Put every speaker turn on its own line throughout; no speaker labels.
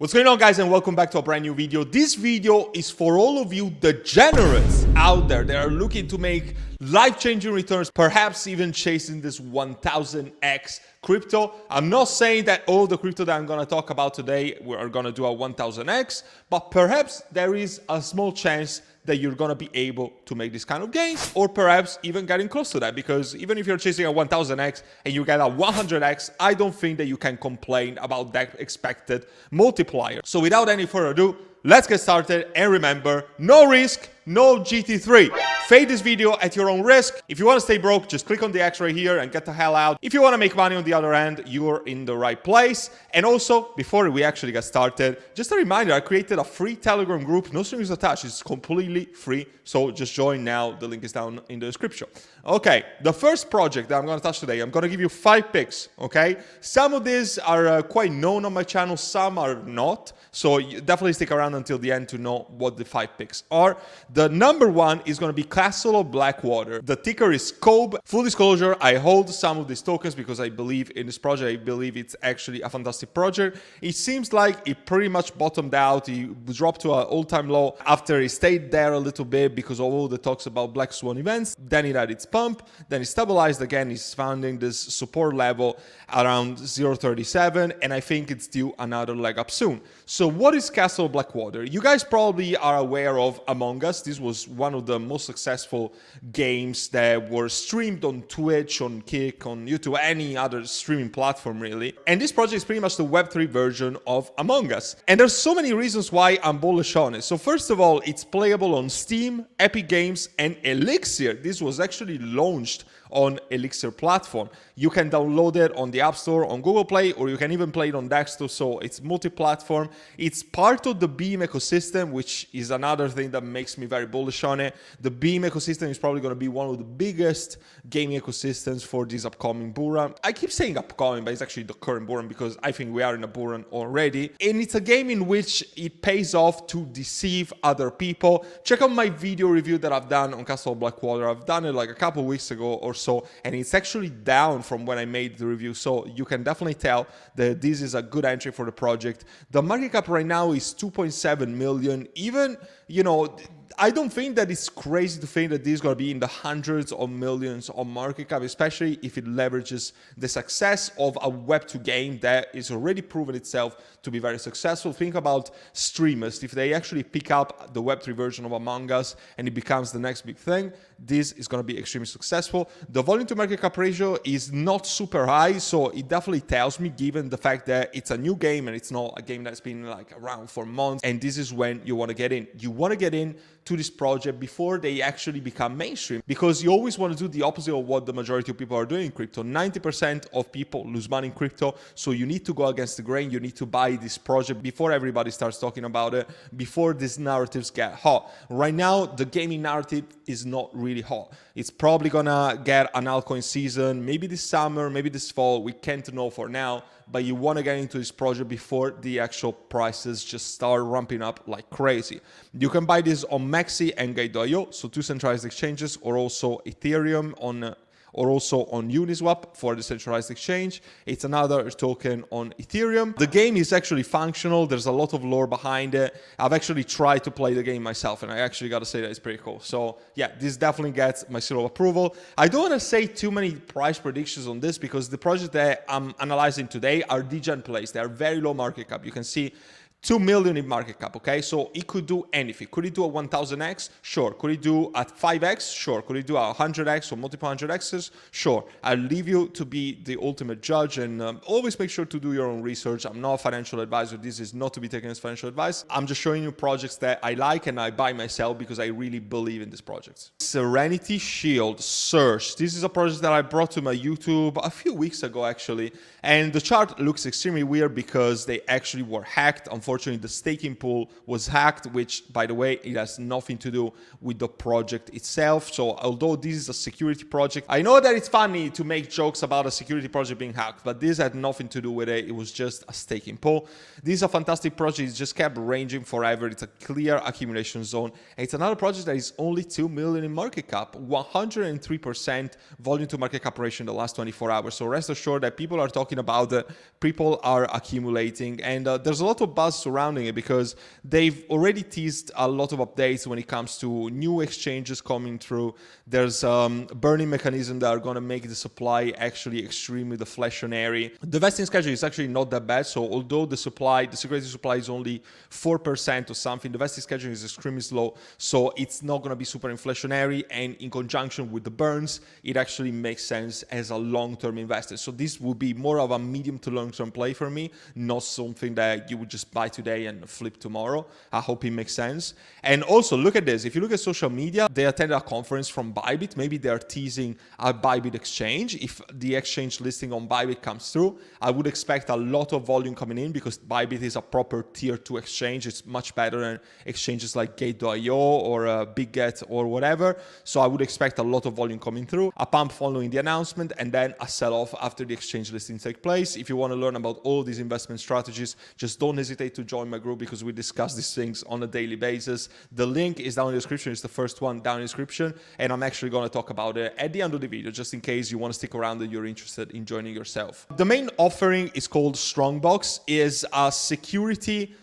What's going on, guys, and welcome back to a brand new video. This video is for all of you degenerates out there that are looking to make life-changing returns, perhaps even chasing this 1000x crypto. I'm not saying that all the crypto that I'm going to talk about today we are going to do a 1000x, but perhaps there is a small chance that you're going to be able to make this kind of gains, or perhaps even getting close to that, because even if you're chasing a 1000x and you get a 100x, I don't think that you can complain about that expected multiplier. So without any further ado, let's get started. And remember, no risk, no GT3. Fade this video at your own risk. If you want to stay broke, just click on the X right here and get the hell out. If you want to make money on the other end, you're in the right place. And also, before we actually get started, just a reminder, I created a free Telegram group, no strings attached, it's completely free. So just join now, the link is down in the description. Okay, the first project that I'm going to touch today, I'm going to give you 5 picks, okay? Some of these are quite known on my channel, some are not. So you definitely stick around until the end to know what the 5 picks are. The number one is going to be Castle of Blackwater. The ticker is COBE. Full disclosure, I hold some of these tokens because I believe in this project. I believe it's actually a fantastic project. It seems like it pretty much bottomed out. It dropped to an all-time low after it stayed there a little bit because of all the talks about Black Swan events. Then it had its pump. Then it stabilized again. It's finding this support level around 0.37, and I think it's due another leg up soon. So what is Castle of Blackwater? You guys probably are aware of Among Us. This was one of the most successful games that were streamed on Twitch, on Kick, on YouTube, any other streaming platform really. And this project is pretty much the Web3 version of Among Us. And there's so many reasons why I'm bullish on it. So first of all, it's playable on Steam, Epic Games, and Elixir. This was actually launched on Elixir platform. You can download it on the App Store, on Google Play, or you can even play it on desktop, so it's multi-platform. It's part of the Beam ecosystem, which is another thing that makes me very bullish on it. The Beam ecosystem is probably going to be one of the biggest gaming ecosystems for this upcoming bull run. I keep saying upcoming, but it's actually the current bull run because I think we are in a bull run already. And it's a game in which it pays off to deceive other people. Check out my video review that I've done on Castle of Blackwater. I've done it like a couple weeks ago or so, and it's actually down from when I made the review, so you can definitely tell that this is a good entry for the project. The market cap right now is 2.7 million. Even, you know, I don't think that it's crazy to think that this is going to be in the hundreds of millions of market cap, especially if it leverages the success of a Web2 game that is already proven itself to be very successful. Think about streamers. If they actually pick up the Web3 version of Among Us and it becomes the next big thing, this is going to be extremely successful. The volume to market cap ratio is not super high, so it definitely tells me, given the fact that it's a new game and it's not a game that's been like around for months, and this is when you want to get in. You want to get in to this project before they actually become mainstream, because you always want to do the opposite of what the majority of people are doing in crypto. 90% of people lose money in crypto, so you need to go against the grain. You need to buy this project before everybody starts talking about it, before these narratives get hot. Right now, the gaming narrative is not really hot. It's probably gonna get an altcoin season, maybe this summer, maybe this fall. We can't know for now, but you want to get into this project before the actual prices just start ramping up like crazy. You can buy this on Maxi and Gate.io, so 2 centralized exchanges, or also Ethereum on Uniswap for the centralized exchange. It's another token on Ethereum. The game is actually functional. There's a lot of lore behind it. I've actually tried to play the game myself, and I actually got to say that it's pretty cool. So yeah, this definitely gets my seal of approval. I don't want to say too many price predictions on this because the project that I'm analyzing today are DEGEN plays. They are very low market cap. You can see 2 million in market cap, okay? So it could do anything. Could it do a 1000x? Sure. Could it do a 5x? Sure. Could it do a 100x or multiple 100x's? Sure. I'll leave you to be the ultimate judge, and always make sure to do your own research. I'm not a financial advisor. This is not to be taken as financial advice. I'm just showing you projects that I like and I buy myself because I really believe in these projects. Serenity Shield, Search. This is a project that I brought to my YouTube a few weeks ago, actually. And the chart looks extremely weird because they actually were hacked. Unfortunately, the staking pool was hacked, which, by the way, it has nothing to do with the project itself. So although this is a security project, I know that it's funny to make jokes about a security project being hacked, but this had nothing to do with it. It was just a staking pool. This is a fantastic project. It just kept ranging forever. It's a clear accumulation zone. And it's another project that is only 2 million in market cap, 103% volume to market cap ratio in the last 24 hours. So rest assured that people are talking about it, people are accumulating, and there's a lot of buzz buzz surrounding it because they've already teased a lot of updates when it comes to new exchanges coming through. There's burning mechanisms that are going to make the supply actually extremely deflationary. The vesting schedule is actually not that bad. So although the security supply is only 4% or something, the vesting schedule is extremely slow. So it's not going to be super inflationary. And in conjunction with the burns, it actually makes sense as a long-term investor. So this would be more of a medium to long-term play for me, not something that you would just buy today and flip tomorrow. I hope it makes sense. And also look at this. If you look at social media, they attended a conference from Bybit. Maybe they're teasing a Bybit exchange. If the exchange listing on Bybit comes through, I would expect a lot of volume coming in because Bybit is a proper tier 2 exchange. It's much better than exchanges like Gate.io or BigGet or whatever. So I would expect a lot of volume coming through, a pump following the announcement, and then a sell-off after the exchange listing take place. If you want to learn about all of these investment strategies, just don't hesitate to join my group because we discuss these things on a daily basis. The link is down in the description. It's the first one down in the description, and I'm actually going to talk about it at the end of the video, just in case you want to stick around and you're interested in joining yourself. The main offering is called Strongbox, is a security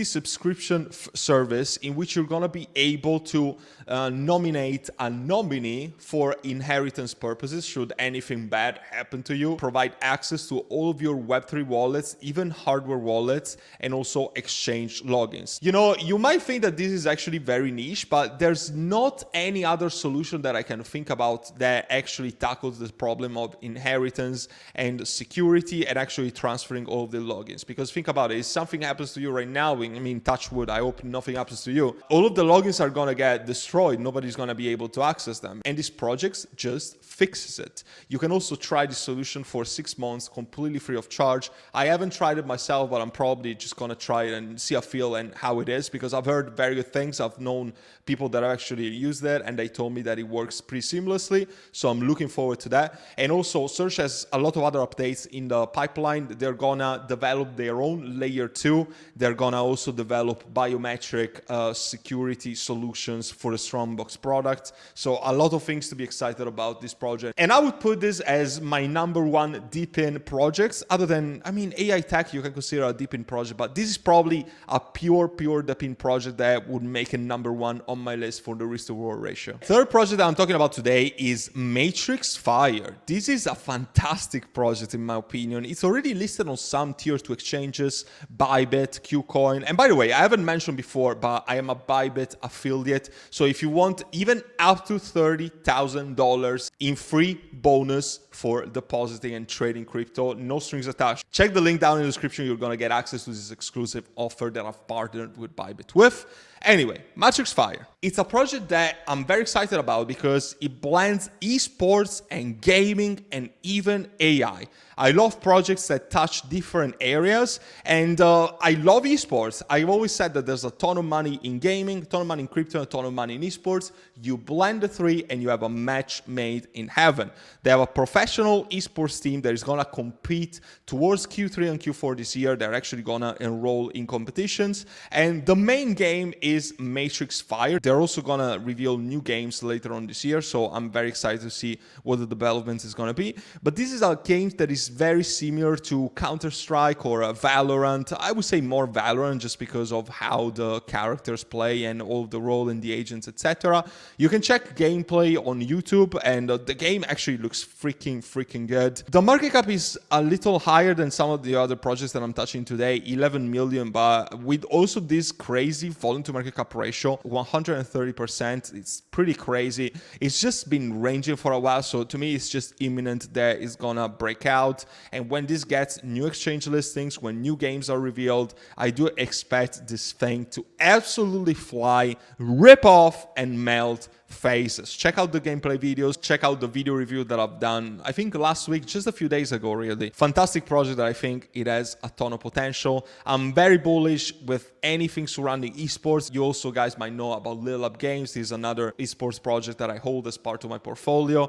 subscription service in which you're going to be able to nominate a nominee for inheritance purposes should anything bad happen to you, provide access to all of your Web3 wallets, even hardware wallets, and also exchange logins. You know, you might think that this is actually very niche, but there's not any other solution that I can think about that actually tackles the problem of inheritance and security and actually transferring all of the logins. Because think about it, if something happens to you right now, I mean, touch wood, I hope nothing happens to you, all of the logins are going to get destroyed. Nobody's going to be able to access them. And this project just fixes it. You can also try this solution for 6 months completely free of charge. I haven't tried it myself, but I'm probably just going to try it and see a feel and how it is because I've heard very good things. I've known people that have actually used it and they told me that it works pretty seamlessly. So I'm looking forward to that. And also Search has a lot of other updates in the pipeline. They're going to develop their own layer 2. They're going to also develop biometric security solutions for the Strongbox product. So a lot of things to be excited about this project. And I would put this as my #1 deep in projects other than, I mean, AI tech you can consider a deep in project, but this is probably a pure deep in project that would make a #1 on my list for the risk to reward ratio. Third project that I'm talking about today is Matrix Fire. This is a fantastic project in my opinion. It's already listed on some tier 2 exchanges, Bybit, Qcoin. And by the way, I haven't mentioned before, but I am a Bybit affiliate. So if you want even up to $30,000 in free bonus for depositing and trading crypto, no strings attached, check the link down in the description. You're going to get access to this exclusive offer that I've partnered with Bybit with. Anyway, Matrix Fire. It's a project that I'm very excited about because it blends esports and gaming and even AI. I love projects that touch different areas, and I love esports. I've always said that there's a ton of money in gaming, a ton of money in crypto, a ton of money in esports. You blend the three and you have a match made in heaven. They have a professional esports team that is going to compete towards Q3 and Q4 this year. They're actually going to enroll in competitions, and the main game is Matrix Fire. They're also going to reveal new games later on this year, so I'm very excited to see what the development is going to be. But this is a game that is very similar to Counter-Strike or Valorant. I would say more Valorant just because of how the characters play and all the role in the agents, etc. You can check gameplay on YouTube, and the game actually looks freaking good. The market cap is a little higher than some of the other projects that I'm touching today, 11 million, but with also this crazy volume to market cap ratio, 130%. It's pretty crazy. It's just been ranging for a while, so to me it's just imminent that it's gonna break out. And when this gets new exchange listings, when new games are revealed, I do expect this thing to absolutely fly, rip off and melt faces. Check out the gameplay videos, check out the video review that I've done, I think last week, just a few days ago really. Fantastic project that I think it has a ton of potential. I'm very bullish with anything surrounding esports. You also guys might know about Little Up Games. This is another esports project that I hold as part of my portfolio,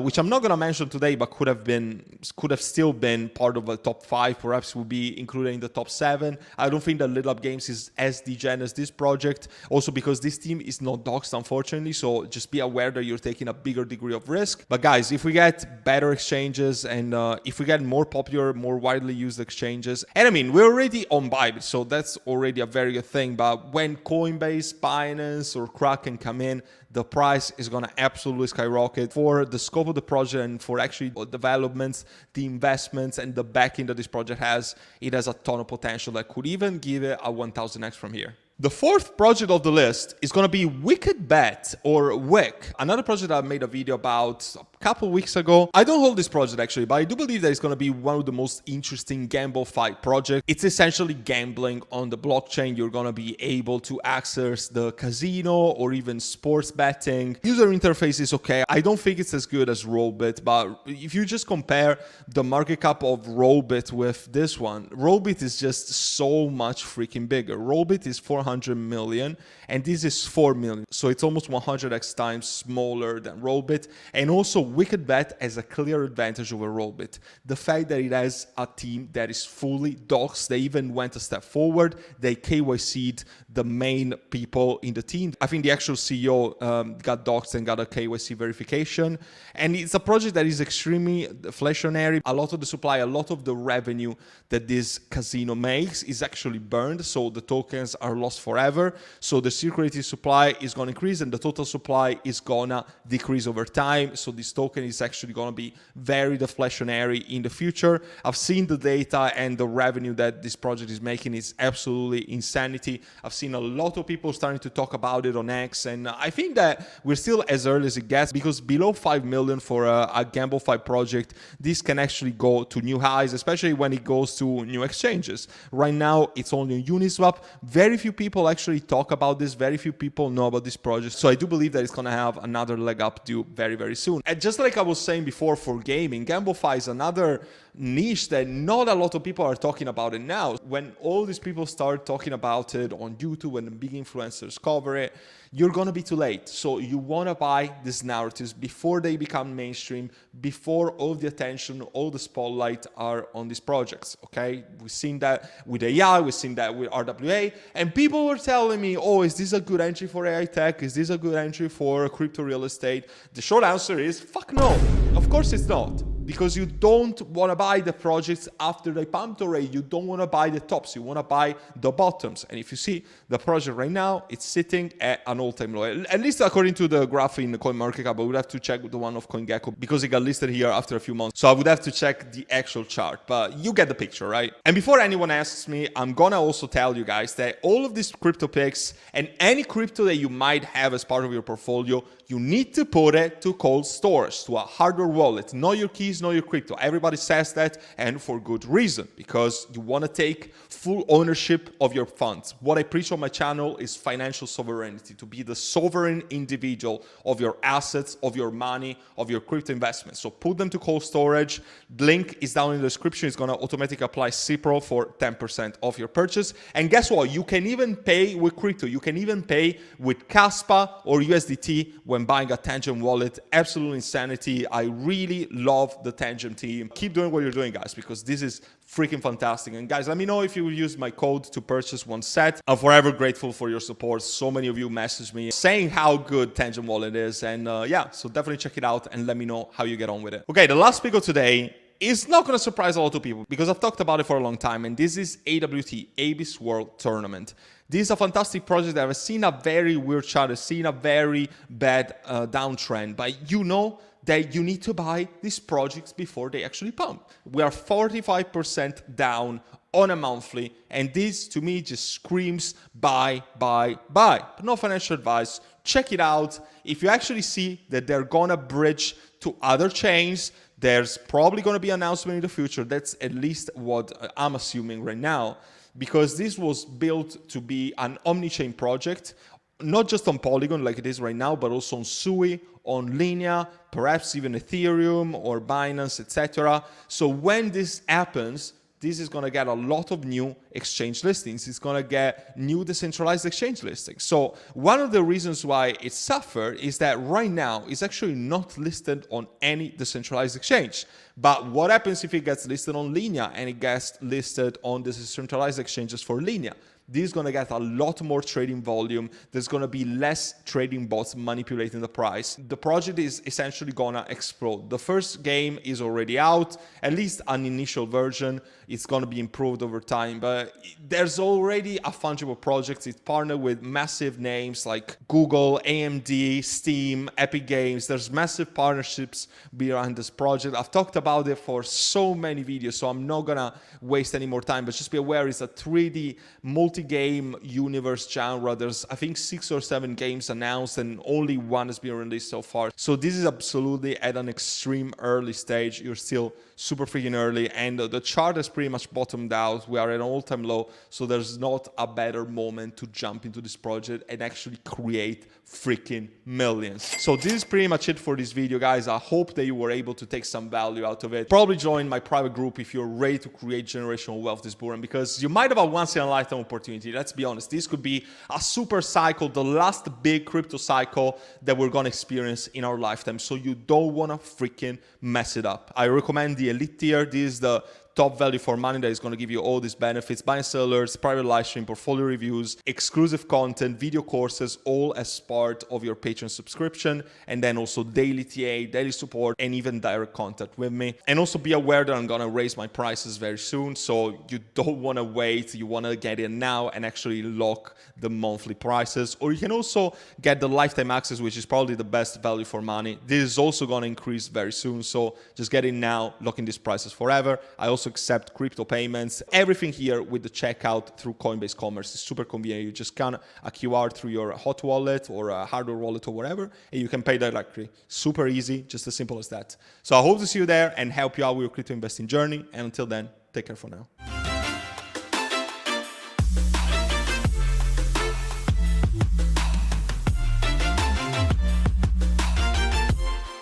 which I'm not gonna mention today, but could have still been part of a top 5, perhaps will be included in the top 7. I don't think that Little Up Games is as DEGEN as this project, also because this team is not doxed unfortunately, so just be aware that you're taking a bigger degree of risk. But guys, if we get better exchanges and if we get more popular, more widely used exchanges, and I mean, we're already on Bybit, so that's already a very good thing. But when Coinbase, Binance, or Kraken come in, the price is going to absolutely skyrocket. For the scope of the project and for actually developments, the investments, and the backing that this project has, it has a ton of potential that could even give it a 1000x from here. The fourth project of the list is going to be WickedBet, or Wick, another project I made a video about a couple weeks ago. I don't hold this project actually, but I do believe that it's going to be one of the most interesting gamble-fied projects. It's essentially gambling on the blockchain. You're going to be able to access the casino or even sports betting. User interface is okay. I don't think it's as good as Rollbit, but if you just compare the market cap of Rollbit with this one, Rollbit is just so much freaking bigger. Rollbit is 400 million and this is 4 million, so it's almost 100x times smaller than Rollbit. And also WickedBet has a clear advantage over Rollbit, the fact that it has a team that is fully doxed. They even went a step forward. They KYC'd the main people in the team. I think the actual CEO got doxed and got a KYC verification, and it's a project that is extremely deflationary. A lot of the supply, a lot of the revenue that this casino makes is actually burned, so the tokens are lost forever. So the circulating supply is going to increase and the total supply is going to decrease over time. So this token is actually going to be very deflationary in the future. I've seen the data, and the revenue that this project is making is absolutely insanity. I've seen a lot of people starting to talk about it on X, and I think that we're still as early as it gets, because below 5 million for a gamble-fied project, this can actually go to new highs, especially when it goes to new exchanges. Right now, it's only on Uniswap. Very few people actually talk about this. Very few people know about this project. So I do believe that it's going to have another leg up due very, very soon. And just like I was saying before for gaming, GambleFi is another niche that not a lot of people are talking about it now. When all these people start talking about it on YouTube and the big influencers cover it, you're going to be too late. So you want to buy these narratives before they become mainstream, before all the attention, all the spotlight are on these projects, okay? We've seen that with AI, we've seen that with RWA, and people were telling me, oh, is this a good entry for AI tech? Is this a good entry for crypto real estate? The short answer is, fuck no. Of course it's not. Because you don't want to buy the projects after they pumped already. You don't want to buy the tops. You want to buy the bottoms. And if you see the project right now, it's sitting at an all-time low. At least according to the graph in the CoinMarketCap. I would have to check the one of CoinGecko because it got listed here after a few months. So I would have to check the actual chart. But you get the picture, right? And before anyone asks me, I'm going to also tell you guys that all of these crypto picks and any crypto that you might have as part of your portfolio, you need to put it to cold storage, to a hardware wallet. Know your keys, know your crypto. Everybody says that, and for good reason, because you want to take full ownership of your funds. What I preach on my channel is financial sovereignty, to be the sovereign individual of your assets, of your money, of your crypto investments. So put them to cold storage. The link is down in the description. It's going to automatically apply CPRO for 10% of your purchase. And guess what? You can even pay with crypto. You can even pay with Kaspa or USDT when buying a Tangent wallet. Absolute insanity. I really love the Tangent team. Keep doing what you're doing, guys, because this is freaking fantastic. And guys, let me know if you will use my code to purchase one set. I'm forever grateful for your support. So many of you messaged me saying how good Tangent wallet is. And yeah, so definitely check it out and let me know how you get on with it. Okay, the last pick of today is not going to surprise a lot of people because I've talked about it for a long time. And this is AWT, Abyss World Tournament. This is a fantastic project that I've seen a very weird chart. I've seen a very bad downtrend. But you know that you need to buy these projects before they actually pump. We are 45% down on a monthly, and this to me just screams buy, buy, buy. But no financial advice. Check it out. If you actually see that they're gonna bridge to other chains, there's probably gonna be an announcement in the future. That's at least what I'm assuming right now, because this was built to be an omni-chain project, not just on Polygon like it is right now, but also on Sui, on Linea, perhaps even Ethereum or Binance, etc. So when this happens, this is going to get a lot of new exchange listings. It's going to get new decentralized exchange listings. So one of the reasons why it suffered is that right now it's actually not listed on any decentralized exchange. But what happens if it gets listed on Linea and it gets listed on the decentralized exchanges for Linea? This is going to get a lot more trading volume. There's going to be less trading bots manipulating the price. The project is essentially going to explode. The first game is already out, at least an initial version. It's going to be improved over time, but there's already a fungible project. It's partnered with massive names like Google, AMD, Steam, Epic Games. There's massive partnerships behind this project. I've talked about it for so many videos, so I'm not gonna waste any more time, but just be aware it's a 3D multi-game universe genre. There's, I think, 6 or 7 games announced and only one has been released so far. So this is absolutely at an extreme early stage. You're still super freaking early, and the chart has pretty much bottomed out. We are at an all-time low, so there's not a better moment to jump into this project and actually create freaking millions. So this is pretty much it for this video, guys. I hope that you were able to take some value out of it. Probably join my private group if you're ready to create generational wealth this bull run, because you might have a once-in-a-lifetime opportunity. Let's be honest, this could be a super cycle, the last big crypto cycle that we're gonna experience in our lifetime, so you don't wanna freaking mess it up. I recommend the elite tier. This is the top value for money that is going to give you all these benefits: buy and sell alerts, private live stream, portfolio reviews, exclusive content, video courses, all as part of your Patreon subscription, and then also daily TA, daily support, and even direct contact with me. And also be aware that I'm going to raise my prices very soon, so you don't want to wait. You want to get in now and actually lock the monthly prices. Or you can also get the lifetime access, which is probably the best value for money. This is also going to increase very soon, so just get in now, locking these prices forever. I also accept crypto payments. Everything here with the checkout through Coinbase Commerce is super convenient. You just scan a QR through your hot wallet or a hardware wallet or whatever, and you can pay directly. Super easy, just as simple as that. So I hope to see you there and help you out with your crypto investing journey. And until then, take care for now.